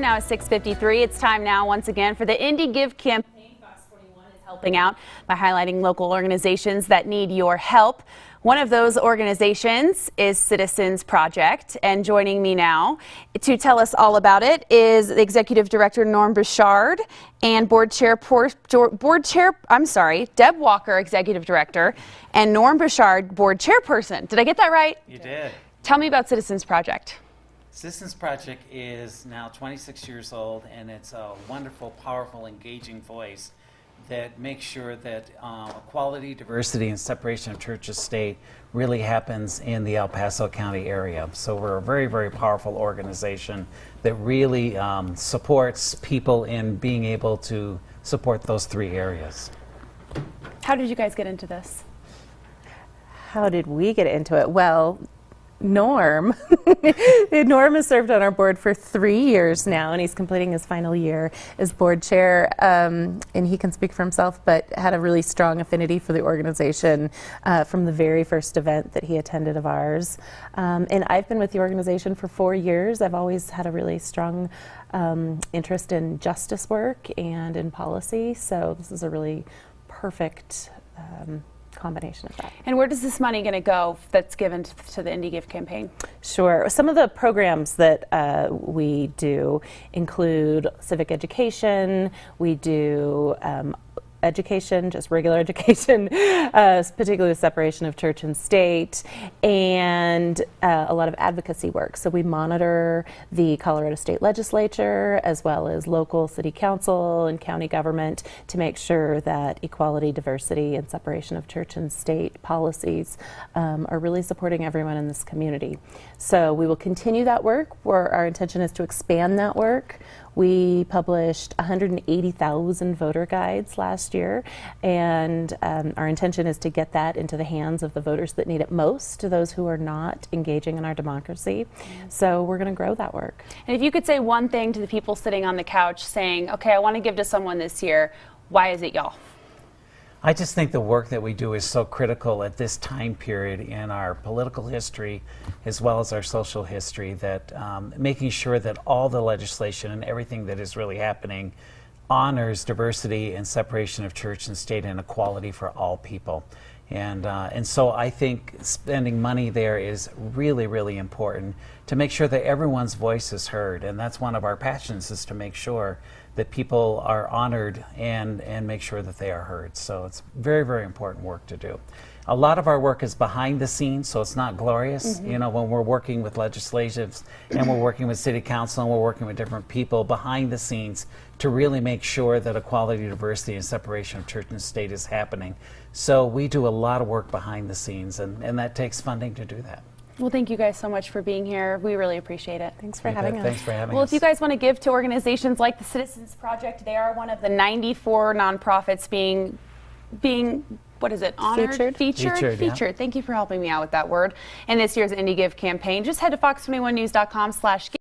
Now is 6:53. It's time now once again for the Indy Give campaign. Fox 41 is helping out by highlighting local organizations that need your help. One of those organizations is Citizens Project, and joining me now to tell us all about it is the Executive Director Norm Bouchard and Deb Walker, Executive Director, and Norm Bouchard, Board Chairperson. Did I get that right? You did. Tell me about Citizens Project. Citizens Project is now 26 years old, and it's a wonderful, powerful, engaging voice that makes sure that equality, diversity, and separation of church and state really happens in the El Paso County area. So we're a very, very powerful organization that really supports people in being able to support those three areas. How did you guys get into this? How did we get into it? Well, Norm has served on our board for 3 years now, and he's completing his final year as board chair, and he can speak for himself, but had a really strong affinity for the organization from the very first event that he attended of ours. And I've been with the organization for 4 years. I've always had a really strong interest in justice work and in policy, so this is a really perfect combination of that. And where does this money going to go that's given to the Indy Give campaign? Sure. Some of the programs that we do include civic education. We do education, just regular education, particularly the separation of church and state, and a lot of advocacy work. So we monitor the Colorado State Legislature as well as local city council and county government to make sure that equality, diversity, and separation of church and state policies are really supporting everyone in this community. So we will continue that work. Our intention is to expand that work. We published 180,000 voter guides last year, and our intention is to get that into the hands of the voters that need it most, to those who are not engaging in our democracy. So we're going to grow that work. And if you could say one thing to the people sitting on the couch saying, okay, I want to give to someone this year, why is it y'all? I just think the work that we do is so critical at this time period in our political history as well as our social history, that making sure that all the legislation and everything that is really happening honors diversity and separation of church and state and equality for all people. And so I think spending money there is really, really important to make sure that everyone's voice is heard. And that's one of our passions, is to make sure that people are honored and make sure that they are heard. So it's very, very important work to do. A lot of our work is behind the scenes, so it's not glorious. You know, when we're working with legislatives and we're working with city council and we're working with different people behind the scenes to really make sure that equality, diversity, and separation of church and state is happening. So we do a lot of work behind the scenes, and that takes funding to do that. Well, thank you guys so much for being here. We really appreciate it. Thanks for having us. Thanks for having us. Well, if you guys want to give to organizations like the Citizens Project, they are one of the 94 nonprofits being what is it? Honored? Featured. Featured. Thank you for helping me out with that word. In this year's Indy Give campaign, just head to fox21news.com/give.